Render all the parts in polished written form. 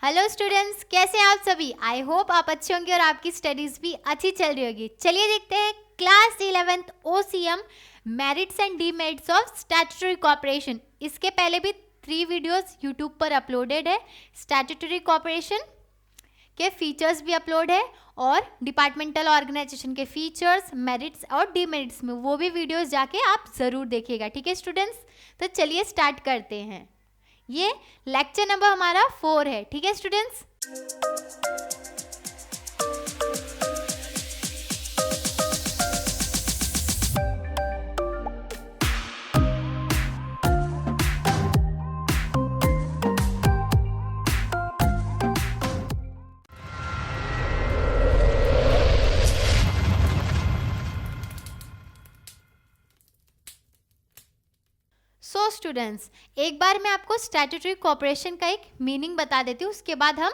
Hello students, कैसे हैं आप सभी। आई होप आप अच्छे होंगे और आपकी स्टडीज भी अच्छी चल रही होगी। चलिए देखते हैं class 11th OCM merits and demerits of statutory corporation. इसके पहले भी 3 वीडियोस यूट्यूब पर अपलोडेड है। स्टैट्यूटरी कॉर्पोरेशन के फीचर्स भी अपलोड है और डिपार्टमेंटल ऑर्गेनाइजेशन के फीचर्स, मेरिट्स और डीमेरिट्स में वो भी वीडियोस जाके आप ज़रूर देखिएगा। ठीक है स्टूडेंट्स, तो चलिए स्टार्ट करते हैं। ये लेक्चर नंबर हमारा 4 है। ठीक है स्टूडेंट्स, स्टूडेंट्स एक बार मैं आपको स्टैट्यूटरी कॉर्पोरेशन का एक मीनिंग बता देती हूँ, उसके बाद हम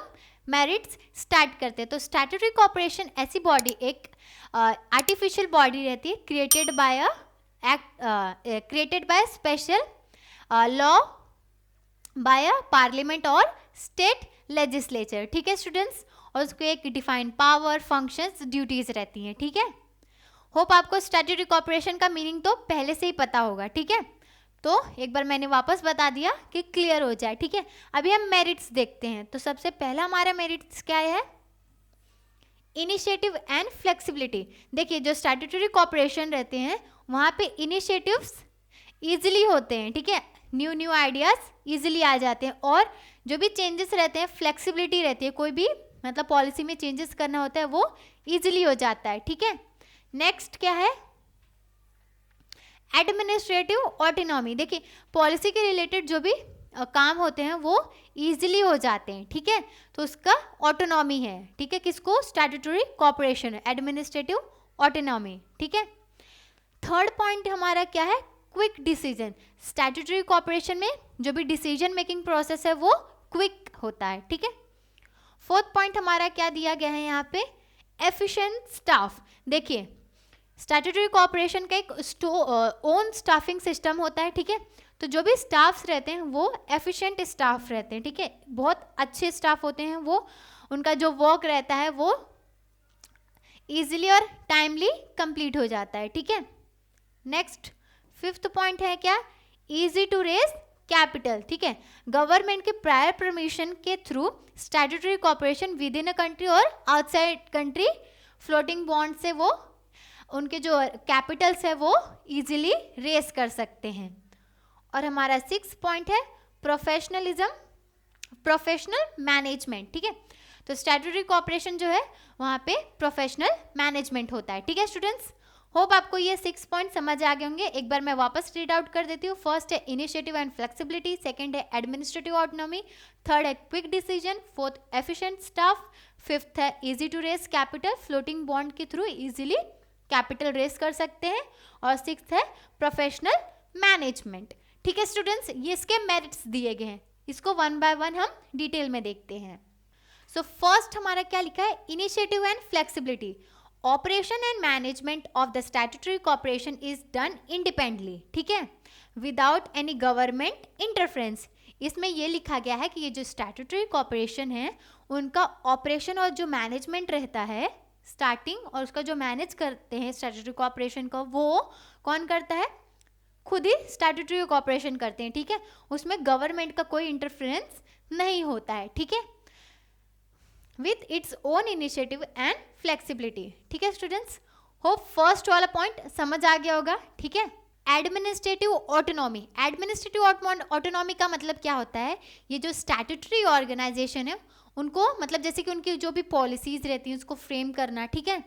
मेरिट्स स्टार्ट करते हैं। तो स्टैट्यूटरी कॉर्पोरेशन ऐसी बॉडी, एक आर्टिफिशियल बॉडी रहती है created by special law by parliament और स्टेट लेजिस्लेचर। ठीक है स्टूडेंट्स, और उसको एक डिफाइंड पावर, फंक्शंस, ड्यूटीज रहती हैं। ठीक है, होप आपको स्टैट्यूटरी कॉर्पोरेशन का मीनिंग तो पहले से ही पता होगा। ठीक है, तो एक बार मैंने वापस बता दिया कि क्लियर हो जाए। ठीक है, अभी हम मेरिट्स देखते हैं। तो सबसे पहला हमारा मेरिट्स क्या है? Initiative and flexibility. देखिए, जो स्टैट्यूटरी कॉर्पोरेशन रहते हैं वहाँ पे इनिशिएटिव्स इजीली होते हैं। ठीक है, न्यू आइडियाज इजीली आ जाते हैं और जो भी चेंजेस रहते हैं, फ्लेक्सिबिलिटी रहती है। कोई भी मतलब पॉलिसी में चेंजेस करना होता है वो इजीली हो जाता है। ठीक है, नेक्स्ट क्या है? Administrative autonomy. देखिए, पॉलिसी के रिलेटेड जो भी काम होते हैं वो इजीली हो जाते हैं। ठीक है, तो उसका ऑटोनॉमी है। ठीक है, किसको? Statutory corporation, administrative autonomy. ठीक है, थर्ड पॉइंट हमारा क्या है? Quick decision. स्टैट्यूटरी कॉर्पोरेशन में जो भी डिसीजन मेकिंग प्रोसेस है वो क्विक होता है। ठीक है, फोर्थ पॉइंट हमारा क्या दिया गया है यहाँ पे? Efficient staff. देखिए, स्टैट्यूटरी कॉर्पोरेशन का एक ओन स्टाफिंग सिस्टम होता है। ठीक है, तो जो भी स्टाफ्स रहते हैं वो एफिशिएंट स्टाफ रहते हैं। ठीक है, बहुत अच्छे स्टाफ होते हैं वो, उनका जो वर्क रहता है वो इजीली और टाइमली कंप्लीट हो जाता है। ठीक है, नेक्स्ट फिफ्थ पॉइंट है क्या? Easy to raise capital. ठीक है, गवर्नमेंट के प्रायर परमिशन के through statutory corporation within a country और आउटसाइड कंट्री फ्लोटिंग बॉन्ड से वो उनके जो कैपिटल्स है वो इजीली रेस कर सकते हैं। और हमारा 6 पॉइंट है प्रोफेशनलिज्म, प्रोफेशनल मैनेजमेंट। ठीक है, तो स्टैट्यूटरी कॉर्पोरेशन जो है वहाँ पे प्रोफेशनल मैनेजमेंट होता है। ठीक है स्टूडेंट्स, होप आपको ये 6 पॉइंट समझ आ गए होंगे। एक बार मैं वापस रीड आउट कर देती हूँ। फर्स्ट है इनिशिएटिव एंड फ्लेक्सिबिलिटी, सेकंड है एडमिनिस्ट्रेटिव ऑटोनॉमी, थर्ड है quick decision, fourth efficient staff, fifth है easy to raise capital, floating bond के थ्रू इजीली कैपिटल रेस कर सकते हैं, और सिक्स्थ है प्रोफेशनल मैनेजमेंट। ठीक है स्टूडेंट्स, ये इसके मेरिट्स दिए गए हैं, इसको वन बाय वन हम डिटेल में देखते हैं। सो फर्स्ट हमारा क्या लिखा है? Initiative and flexibility. Operation and management of the statutory corporation is done independently. ठीक है, विदाउट एनी गवर्नमेंट इंटरफेरेंस। इसमें यह लिखा गया है कि ये जो स्टैट्यूटरी कॉर्पोरेशन है उनका ऑपरेशन और जो मैनेजमेंट रहता है, स्टार्टिंग और उसका जो मैनेज करते हैं स्टैट्यूटरी कॉर्पोरेशन को, वो कौन करता है? खुद ही स्टैट्यूटरी कॉर्पोरेशन करते हैं। ठीक है, उसमें गवर्नमेंट का कोई इंटरफेरेंस नहीं होता है। ठीक है, with its own initiative and flexibility. ठीक है स्टूडेंट्स, होप फर्स्ट वाला पॉइंट समझ आ गया होगा। ठीक है, एडमिनिस्ट्रेटिव ऑटोनॉमी। एडमिनिस्ट्रेटिव ऑटोनॉमी का मतलब क्या होता है? ये जो स्टैट्यूटरी ऑर्गेनाइजेशन है उनको, मतलब जैसे कि उनकी जो भी पॉलिसीज रहती हैं उसको फ्रेम करना। ठीक है,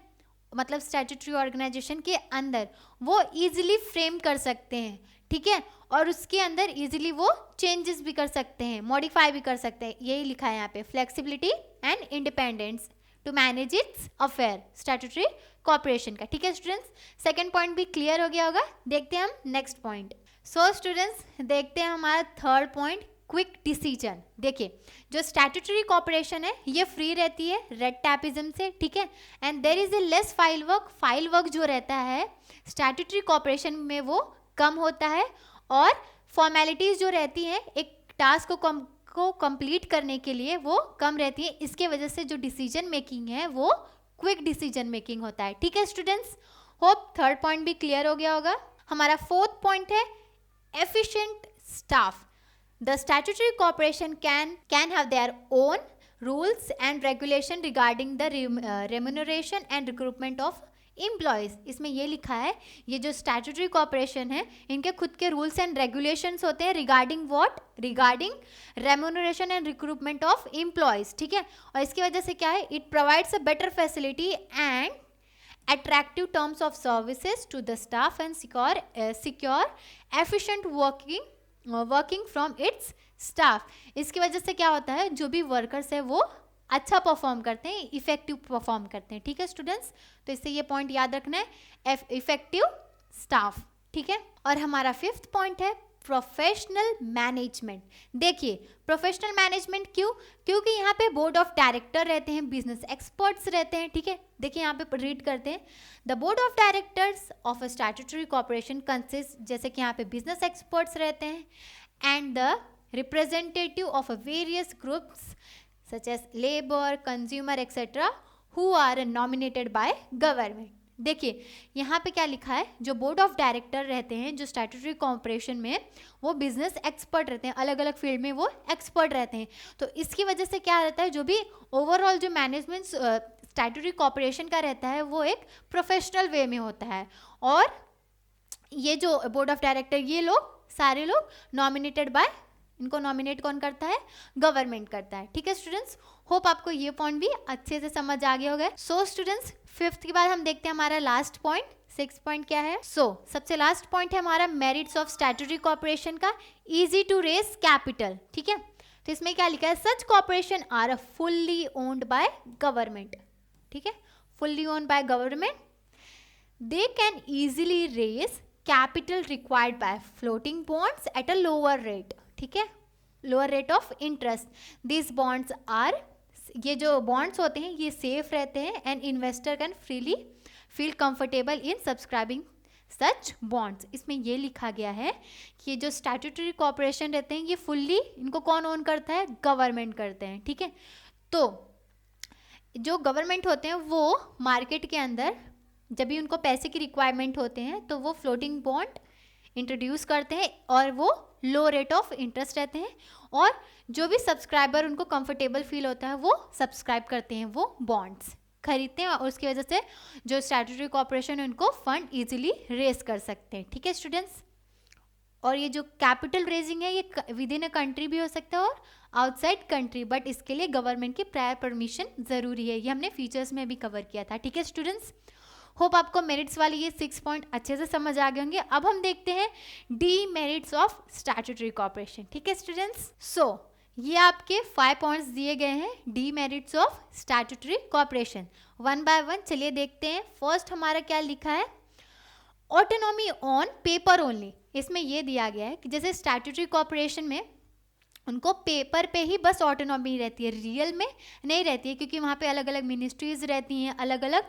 मतलब स्टैट्यूटरी ऑर्गेनाइजेशन के अंदर वो इजीली फ्रेम कर सकते हैं। ठीक है, और उसके अंदर इजीली वो चेंजेस भी कर सकते हैं, मॉडिफाई भी कर सकते हैं। यही लिखा है यहाँ पे, flexibility and independence to manage its affair, statutory corporation का। ठीक है स्टूडेंट्स, सेकेंड पॉइंट भी क्लियर हो गया होगा। देखते हैं हम नेक्स्ट पॉइंट। सो स्टूडेंट्स देखते हैं हमारा थर्ड पॉइंट, क्विक डिसीजन। देखिए, जो स्टैट्यूटरी कॉर्पोरेशन है ये फ्री रहती है रेड टैपिज्म से। ठीक है, and there is a less file work जो रहता है स्टैट्यूटरी कॉर्पोरेशन में वो कम होता है, और फॉर्मेलिटीज जो रहती हैं एक टास्क को को कंप्लीट करने के लिए वो कम रहती है, इसके वजह से जो डिसीजन मेकिंग है वो क्विक डिसीजन मेकिंग होता है। ठीक है स्टूडेंट्स, होप थर्ड पॉइंट भी क्लियर हो गया होगा। हमारा फोर्थ पॉइंट है efficient staff. The statutory corporation can have their own rules and regulation regarding the remuneration and recruitment of employees. इसमें ये लिखा है, ये जो स्टैट्यूटरी कॉर्पोरेशन है इनके खुद के रूल्स एंड रेगुलेशंस होते हैं regarding what, regarding remuneration and recruitment of employees. ठीक है, और इसकी वजह से क्या है, it provides a better facility and attractive terms of services to the staff and secure efficient working from its staff। इसकी वजह से क्या होता है, जो भी वर्कर्स है वो अच्छा परफॉर्म करते हैं, इफेक्टिव परफॉर्म करते हैं। ठीक है स्टूडेंट्स, तो इससे ये पॉइंट याद रखना है, इफेक्टिव स्टाफ। ठीक है, और हमारा फिफ्थ पॉइंट है प्रोफेशनल मैनेजमेंट। देखिए प्रोफेशनल मैनेजमेंट क्यों, क्योंकि यहाँ पे बोर्ड ऑफ डायरेक्टर रहते हैं, बिजनेस एक्सपर्ट्स रहते हैं। ठीक है, देखिए यहाँ पे रीड करते हैं, the board of directors of a statutory corporation consist, जैसे कि यहाँ पे बिजनेस एक्सपर्ट्स रहते हैं, and the representative of various groups such as labour, consumer etcetera who are nominated by government. देखिए यहाँ पे क्या लिखा है, जो बोर्ड ऑफ डायरेक्टर रहते हैं जो स्टैट्यूटरी कॉर्पोरेशन में, वो बिजनेस एक्सपर्ट रहते हैं, अलग अलग फील्ड में वो एक्सपर्ट रहते हैं। तो इसकी वजह से क्या रहता है, जो भी ओवरऑल जो मैनेजमेंट स्टैट्यूटरी कॉर्पोरेशन का रहता है वो एक प्रोफेशनल वे में होता है। और ये जो बोर्ड ऑफ डायरेक्टर, ये लोग सारे लोग नॉमिनेटेड बाय, इनको नॉमिनेट कौन करता है, गवर्नमेंट करता है। ठीक है स्टूडेंट्स, होप आपको ये पॉइंट भी अच्छे से समझ आ गए होंगे। सो स्टूडेंट्स, फिफ्थ के बाद हम देखते हैं हमारा लास्ट पॉइंट, सिक्स पॉइंट क्या है। सबसे लास्ट पॉइंट है हमारा मेरिट्स ऑफ स्टैट्यूटरी कॉर्पोरेशन का, इजी टू रेज कैपिटल। ठीक है, तो इसमें क्या लिखा है, such corporation are fully owned by government. ठीक है, fully owned by government, they can easily raise capital required by floating bonds at a lower rate. ठीक है, lower rate of interest. This bonds are, ये जो bonds होते हैं ये safe रहते हैं, and investor can freely feel comfortable in subscribing such bonds. इसमें ये लिखा गया है कि ये जो स्टैट्यूटरी कॉर्पोरेशन रहते हैं ये फुल्ली, इनको कौन ओन करता है, गवर्नमेंट करते हैं। ठीक है, तो जो गवर्नमेंट होते हैं वो मार्केट के अंदर जब भी उनको पैसे की रिक्वायरमेंट होते हैं तो वो फ्लोटिंग बॉन्ड इंट्रोड्यूस करते हैं, और वो लो रेट ऑफ इंटरेस्ट रहते हैं, और जो भी सब्सक्राइबर उनको कंफर्टेबल फील होता है वो सब्सक्राइब करते हैं, वो बॉन्ड्स खरीदते हैं, और उसकी वजह से जो स्टैट्यूटरी कॉर्पोरेशन है उनको फंड इजीली रेज कर सकते हैं। ठीक है स्टूडेंट्स, और ये जो कैपिटल रेजिंग है ये विद इन अ कंट्री भी हो सकता है और आउटसाइड कंट्री, बट इसके लिए गवर्नमेंट की प्रायर परमिशन ज़रूरी है, ये हमने फीचर्स में भी कवर किया था। ठीक है स्टूडेंट्स, होप आपको मेरिट्स वाली ये 6 पॉइंट अच्छे से समझ आ गए होंगे। अब हम देखते हैं D merits of statutory corporation. ठीक है स्टूडेंट्स, ये आपके 5 पॉइंट्स दिए गए हैं D merits of statutory corporation. One by one चलिए देखते हैं। फर्स्ट हमारा क्या लिखा है, ऑटोनॉमी ऑन पेपर ओनली। इसमें ये दिया गया है कि जैसे स्टैट्यूटरी कॉर्पोरेशन में उनको पेपर पे ही बस ऑटोनॉमी रहती है, रियल में नहीं रहती है, क्योंकि वहाँ पे अलग अलग मिनिस्ट्रीज रहती हैं, अलग अलग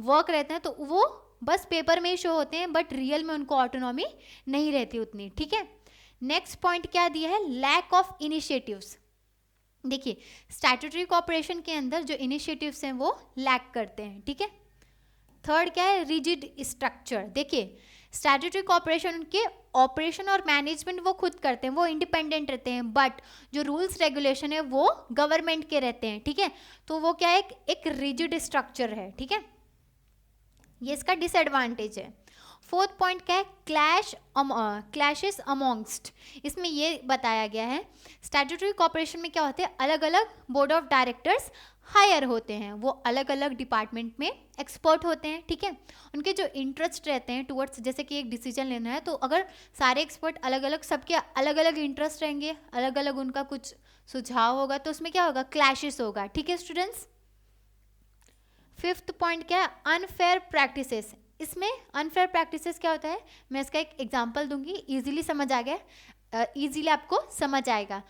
वर्क रहते हैं, तो वो बस पेपर में ही शो होते हैं, बट रियल में उनको ऑटोनॉमी नहीं रहती उतनी। ठीक है, नेक्स्ट पॉइंट क्या दिया है, लैक ऑफ इनिशिएटिव्स। देखिए स्टैट्यूटरी कॉर्पोरेशन के अंदर जो इनिशिएटिव्स हैं वो लैक करते हैं। ठीक है, थर्ड क्या है, रिजिड स्ट्रक्चर। देखिए स्टैट्यूटरी कॉर्पोरेशन उनके ऑपरेशन और मैनेजमेंट वो खुद करते हैं, वो इंडिपेंडेंट रहते हैं, बट जो रूल्स रेगुलेशन है वो गवर्नमेंट के रहते हैं। ठीक है, तो वो क्या है, एक रिजिड स्ट्रक्चर है। ठीक है, ये इसका डिसएडवांटेज है। फोर्थ पॉइंट क्या है, क्लैशेस अमोंगस्ट। इसमें ये बताया गया है स्टैट्यूटरी कॉर्पोरेशन में क्या होते हैं, अलग अलग बोर्ड ऑफ डायरेक्टर्स हायर होते हैं, वो अलग अलग डिपार्टमेंट में एक्सपर्ट होते हैं। ठीक है, उनके जो इंटरेस्ट रहते हैं टुवर्ड्स, जैसे कि एक डिसीजन लेना है तो अगर सारे एक्सपर्ट अलग अलग, सबके अलग अलग इंटरेस्ट रहेंगे, अलग अलग उनका कुछ सुझाव होगा, तो उसमें क्या होगा, क्लैशेस होगा। ठीक है स्टूडेंट्स, फिफ्थ पॉइंट क्या है, अनफेयर प्रैक्टिसेस। इसमें अनफेयर प्रैक्टिसेस क्या होता है, मैं इसका एक एग्जांपल दूंगी, इजीली समझ आ गया, इजीली आपको समझ आएगा।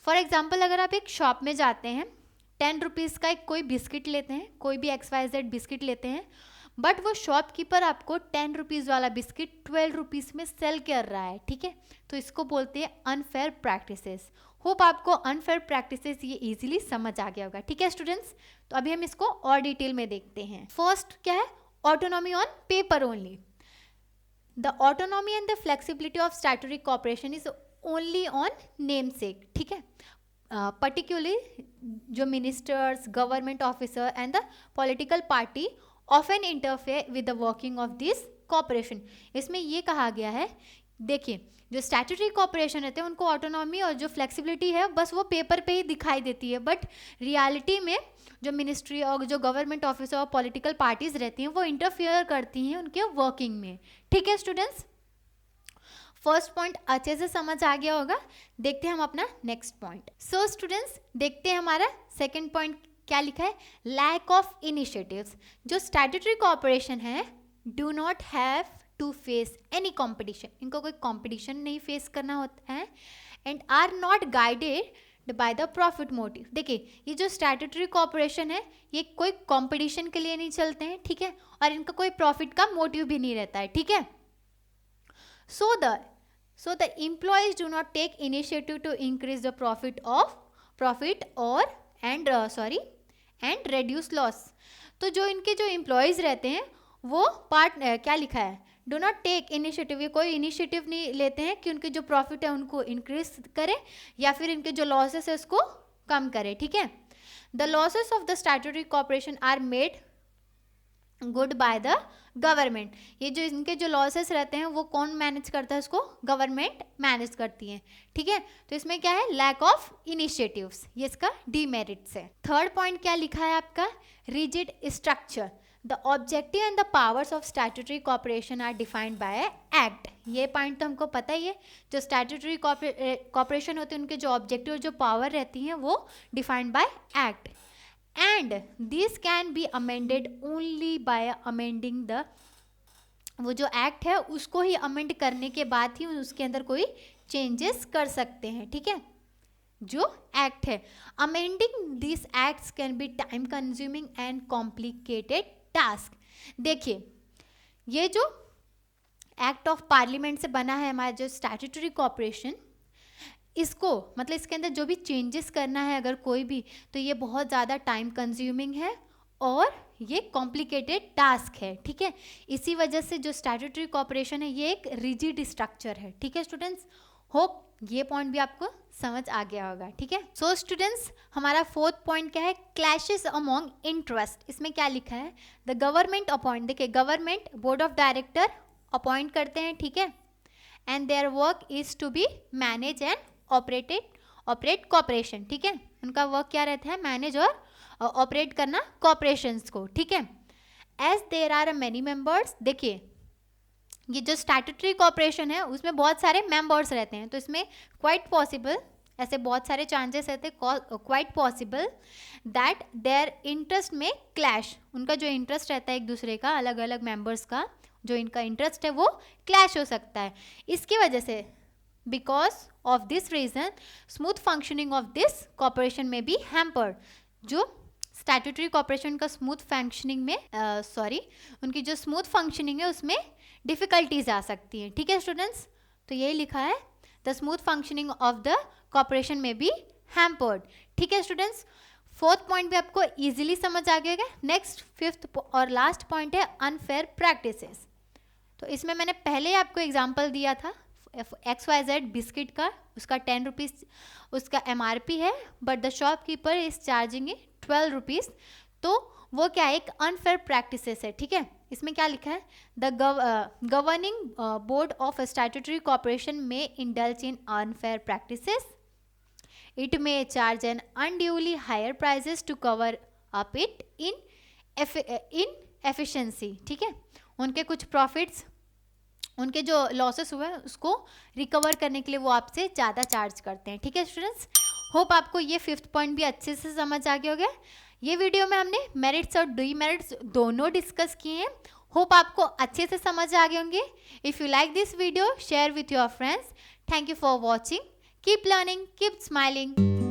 फॉर एग्जांपल, अगर आप एक शॉप में जाते हैं, 10 रुपीज़ का एक कोई बिस्किट लेते हैं, कोई भी XYZ बिस्किट लेते हैं, बट वो शॉपकीपर आपको 10 रुपीज़ वाला बिस्किट 12 रुपीज़ में सेल कर रहा है। ठीक है, तो इसको बोलते हैं अनफेयर प्रैक्टिसेस। होप आपको अनफेयर प्रैक्टिसेस ये इजीली समझ आ गया होगा। ठीक है स्टूडेंट्स, तो अभी हम इसको और डिटेल में देखते हैं। फर्स्ट क्या है, autonomy on paper only. The autonomy and the flexibility of statutory corporation is only on name सेक। ठीक है, पर्टिकुलरली जो ministers, government officer and the political party often interfere with the working of this corporation. इसमें ये कहा गया है, देखिए जो स्टैट्यूटरी कॉर्पोरेशन रहते हैं उनको ऑटोनॉमी और जो फ्लेक्सिबिलिटी है बस वो पेपर पे ही दिखाई देती है, बट रियलिटी में जो मिनिस्ट्री और जो गवर्नमेंट ऑफिसर और पॉलिटिकल पार्टीज रहती हैं वो इंटरफियर करती हैं उनके वर्किंग में। ठीक है स्टूडेंट्स, फर्स्ट पॉइंट अच्छे से समझ आ गया होगा। देखते हैं हम अपना नेक्स्ट पॉइंट। सो स्टूडेंट्स, देखते हैं हमारा सेकेंड पॉइंट क्या लिखा है, लैक ऑफ इनिशिएटिव्स। जो स्टैट्यूटरी कॉर्पोरेशन है do not have to face any competition, इनको कोई कॉम्पिटिशन नहीं फेस करना होता है, and are not guided by the profit motive. देखिए ये जो स्टैट्यूटरी कॉर्पोरेशन है ये कोई कॉम्पिटिशन के लिए नहीं चलते हैं, ठीक है, और इनका कोई प्रॉफिट का मोटिव भी नहीं रहता है। ठीक है, so the employees do not take initiative to increase the profit or and reduce loss। तो जो इनके जो एम्प्लॉयज़ रहते हैं वो क्या लिखा है, डो नॉट टेक इनिशिएटिव, ये कोई इनिशिएटिव नहीं लेते हैं कि उनके जो प्रॉफिट है उनको इंक्रीज करें या फिर इनके जो लॉसेस है उसको कम करें। ठीक है, the losses of the statutory corporation are made good by the government. ये जो इनके जो लॉसेस रहते हैं वो कौन मैनेज करता है, उसको गवर्नमेंट मैनेज करती है। ठीक है, तो इसमें क्या है, लैक ऑफ इनिशिएटिव्स, ये इसका डीमेरिट्स है। थर्ड पॉइंट क्या लिखा है आपका, rigid structure. The objective and the powers of statutory corporation are defined by act. ये पॉइंट तो हमको पता ही है, जो स्टैट्यूटरी कॉर्पोरेशन होते हैं उनके जो ऑब्जेक्टिव और जो पावर रहती हैं वो defined by act, and this can be amended only by amending the, वो जो एक्ट है उसको ही अमेंड करने के बाद ही उसके अंदर कोई चेंजेस कर सकते हैं। ठीक है, जो एक्ट है, amending this acts can be time consuming and complicated task. देखिए ये जो एक्ट ऑफ पार्लियामेंट से बना है हमारा जो स्टैट्यूटरी कॉर्पोरेशन, इसको मतलब इसके अंदर जो भी चेंजेस करना है अगर कोई भी, तो ये बहुत ज़्यादा टाइम कंज्यूमिंग है और ये कॉम्प्लिकेटेड टास्क है। ठीक है, इसी वजह से जो स्टैट्यूटरी कॉर्पोरेशन है ये एक रिजिड स्ट्रक्चर है। ठीक है स्टूडेंट्स, होप ये पॉइंट भी आपको समझ आ गया होगा। ठीक है, सो स्टूडेंट्स हमारा फोर्थ पॉइंट क्या है, क्लैशेस अमॉन्ग इंटरेस्ट। इसमें क्या लिखा है, द गवर्नमेंट अपॉइंट, देखिए government board of director appoint करते हैं। ठीक है, and their work is to be manage and operate corporation. ठीक है, उनका वर्क क्या रहता है, मैनेज और ऑपरेट करना कॉर्पोरेशंस को। ठीक है, as there are many members. देखिए ये जो स्टैट्यूटरी कॉर्पोरेशन है उसमें बहुत सारे मेंबर्स रहते हैं, तो इसमें क्वाइट पॉसिबल, ऐसे बहुत सारे चांसेस रहते हैं, quite possible that their interest में क्लैश, उनका जो इंटरेस्ट रहता है एक दूसरे का, अलग अलग मेंबर्स का जो इनका इंटरेस्ट है वो क्लैश हो सकता है। इसकी वजह से because of this reason smooth functioning of this corporation may be hampered। जो स्टैट्यूटरी कॉर्पोरेशन का स्मूथ फंक्शनिंग में उनकी जो स्मूथ फंक्शनिंग है उसमें डिफिकल्टीज आ सकती हैं। ठीक है स्टूडेंट्स, तो यही लिखा है, the smooth functioning of the corporation में बी हैम्पर्ड। ठीक है स्टूडेंट्स, फोर्थ पॉइंट भी आपको इजीली समझ आ गया। नेक्स्ट फिफ्थ और लास्ट पॉइंट है अनफेयर प्रैक्टिसेस। तो इसमें मैंने पहले आपको एग्जाम्पल दिया था XYZ बिस्किट का, उसका 10 रुपीज़ उसका MRP है, but the shopkeeper is charging 12 rupees, तो वो क्या एक अनफेयर प्रैक्टिसेस है। ठीक है, इसमें क्या लिखा है, the governing board of statutory corporation may indulge in unfair practices, it may charge an unduly higher prices to cover up it in efficiency. ठीक है, उनके कुछ प्रॉफिट्स, उनके जो लॉसेस हुए हैं उसको रिकवर करने के लिए वो आपसे ज़्यादा चार्ज करते हैं। ठीक है स्टूडेंट्स, होप आपको ये फिफ्थ पॉइंट भी अच्छे से समझ आ गया होगा। ये वीडियो में हमने मेरिट्स और डीमेरिट्स दोनों डिस्कस किए हैं, होप आपको अच्छे से समझ आ गए होंगे। If you like this video share with your friends. Thank you for watching, keep learning, keep smiling.